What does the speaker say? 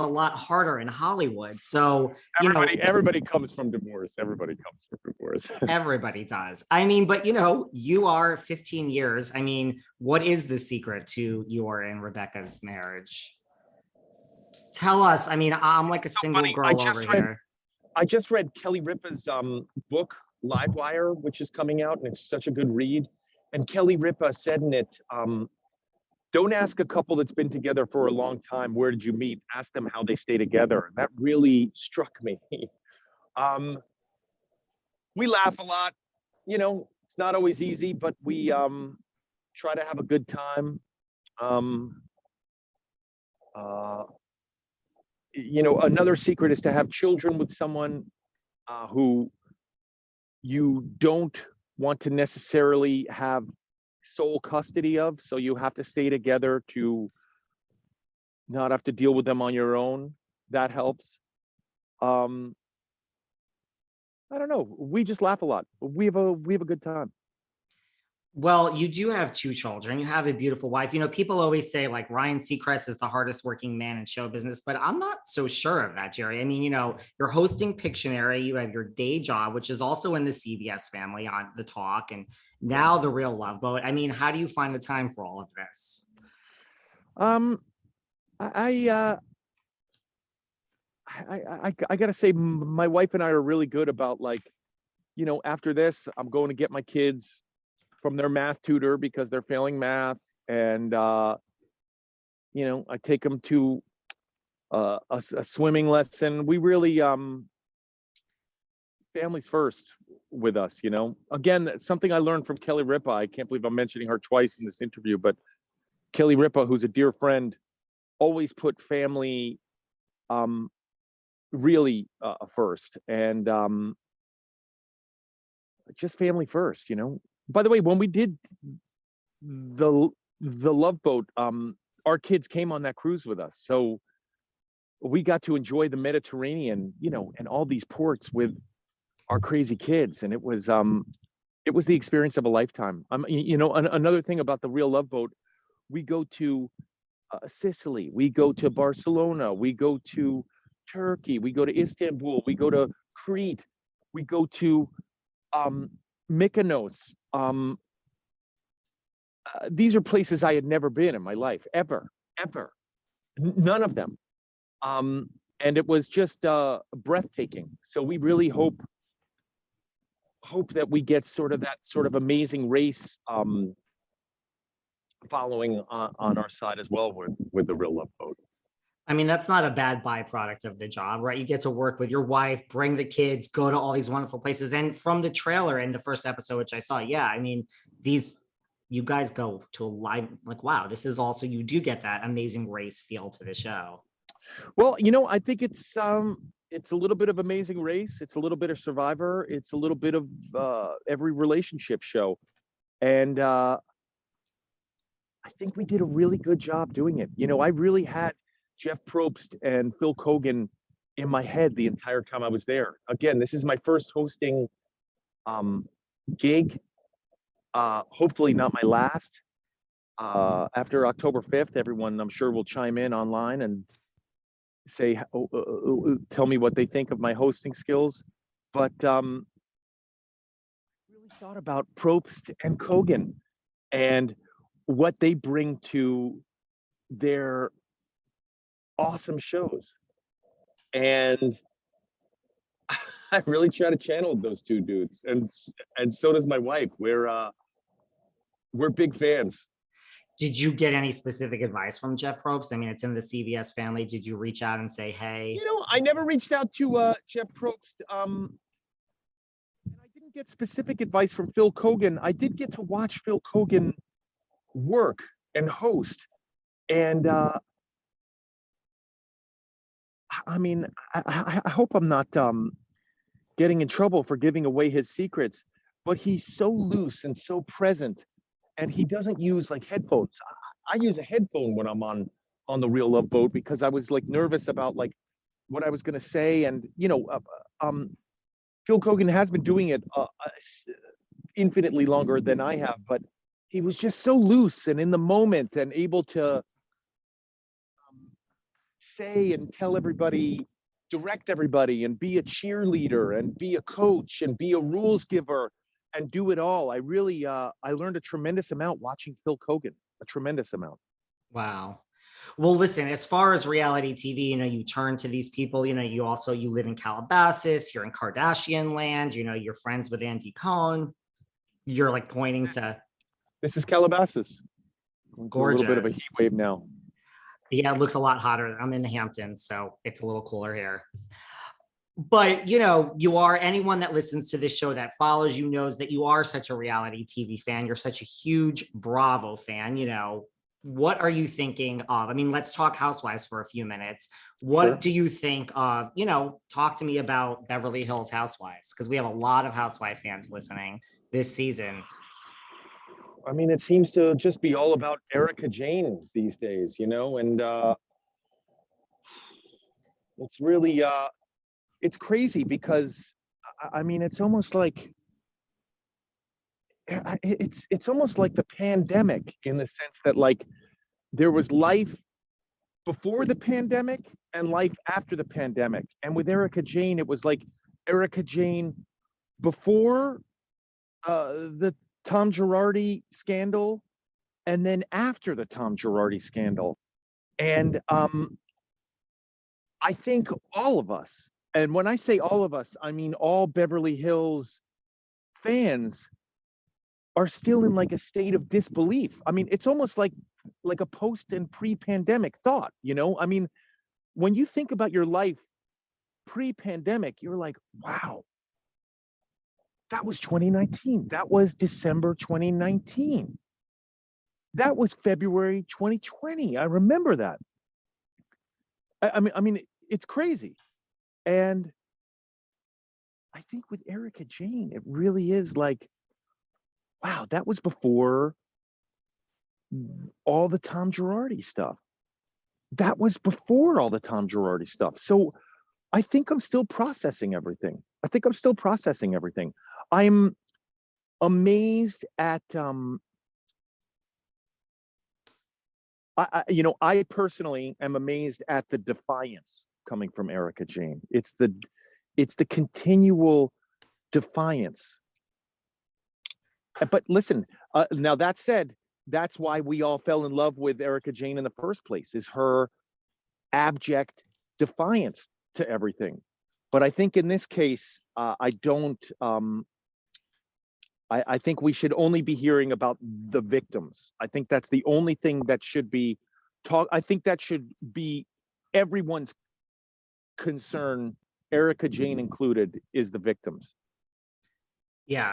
a lot harder in Hollywood. So, Everybody comes from divorce. Everybody comes from divorce. everybody does. I mean, but you are 15 years. I mean, what is the secret to your and Rebecca's marriage? Tell us. I mean, I'm like a So single funny. girl over here. I just read Kelly Ripa's book, Livewire, which is coming out, and it's such a good read. And Kelly Ripa said in it, don't ask a couple that's been together for a long time, where did you meet? Ask them how they stay together. That really struck me. We laugh a lot. It's not always easy, but we try to have a good time. Another secret is to have children with someone who you don't want to necessarily have sole custody of. So you have to stay together to not have to deal with them on your own. That helps. I don't know. We just laugh a lot. We have a good time. Well, you do have two children. You have a beautiful wife. People always say like Ryan Seacrest is the hardest working man in show business, but I'm not so sure of that, Jerry. I mean, you're hosting Pictionary. You have your day job, which is also in the CBS family on The Talk, and now The Real Love Boat. I mean, how do you find the time for all of this? I gotta say, my wife and I are really good about after this, I'm going to get my kids from their math tutor because they're failing math, and I take them to a swimming lesson. We really families first with us. Again, something I learned from Kelly Ripa. I can't believe I'm mentioning her twice in this interview, but Kelly Ripa, who's a dear friend, always put family really first, and just family first. By the way, when we did the Love Boat, our kids came on that cruise with us, so we got to enjoy the Mediterranean, and all these ports with our crazy kids, and it was the experience of a lifetime. Another thing about the Real Love Boat, we go to Sicily, we go to Barcelona, we go to Turkey, we go to Istanbul, we go to Crete, we go to Mykonos. These are places I had never been in my life, ever, none of them. And it was just breathtaking. So we really hope that we get sort of amazing race following on our side as well with the Real Love Boat. I mean, that's not a bad byproduct of the job, right? You get to work with your wife, bring the kids, go to all these wonderful places. And from the trailer in the first episode, which I saw, yeah, I mean, you guys go to a live, like, wow, this is also, you do get that amazing race feel to the show. Well, I think it's a little bit of Amazing Race. It's a little bit of Survivor. It's a little bit of every relationship show. And I think we did a really good job doing it. I really had Jeff Probst and Phil Kogan in my head the entire time I was there. Again, this is my first hosting gig. Hopefully not my last. After October 5th, everyone, I'm sure, will chime in online and say, tell me what they think of my hosting skills. But really thought about Probst and Kogan and what they bring to their awesome shows, and I really try to channel those two dudes, and so does my wife. We're big fans. Did you get any specific advice from Jeff Probst? I mean, it's in the CBS family. Did you reach out and say, hey? I never reached out to Jeff Probst. And I didn't get specific advice from Phil Kogan. I did get to watch Phil Kogan work and host, and I mean, I hope I'm not getting in trouble for giving away his secrets, but he's so loose and so present, and he doesn't use like headphones. I use a headphone when I'm on the Real Love Boat because I was like nervous about like what I was going to say, and Phil Kogan has been doing it infinitely longer than I have, but he was just so loose and in the moment and able to say and tell everybody, direct everybody, and be a cheerleader and be a coach and be a rules giver and do it all. I really I learned a tremendous amount watching Phil Kogan, a tremendous amount. Wow. Well, listen, as far as reality TV, you turn to these people, you live in Calabasas, you're in Kardashian land, you're friends with Andy Cohen. You're like pointing to This is Calabasas. Going through a little bit of a gorgeous. heat wave now. Yeah, it looks a lot hotter. I'm in the Hamptons, so it's a little cooler here. But you are, anyone that listens to this show that follows you knows that you are such a reality TV fan. You're such a huge Bravo fan. What are you thinking of? I mean, let's talk Housewives for a few minutes. What Sure. do you think of? Talk to me about Beverly Hills Housewives, because we have a lot of Housewife fans listening this season. I mean, it seems to just be all about Erika Jayne these days, and it's really it's crazy because I mean, it's almost like it's almost like the pandemic in the sense that like there was life before the pandemic and life after the pandemic. And with Erika Jayne, it was like Erika Jayne before the Tom Girardi scandal, and then after the Tom Girardi scandal. And I think all of us, and when I say all of us, I mean all Beverly Hills fans are still in like a state of disbelief. I mean, it's almost like a post and pre-pandemic thought, I mean, when you think about your life pre-pandemic, you're like, wow, that was 2019. That was December 2019. That was February 2020. I remember that. I mean, it's crazy. And I think with Erika Jayne, it really is like, wow, that was before all the Tom Girardi stuff. That was before all the Tom Girardi stuff. So I think I'm still processing everything. I'm amazed at I personally am amazed at the defiance coming from Erika Jayne. It's the continual defiance. But listen, now that said, that's why we all fell in love with Erika Jayne in the first place, is her abject defiance to everything. But I think in this case, I don't. I think we should only be hearing about the victims. I think that's the only thing that should be talk. I think that should be everyone's concern, Erika Jayne included, is the victims. Yeah.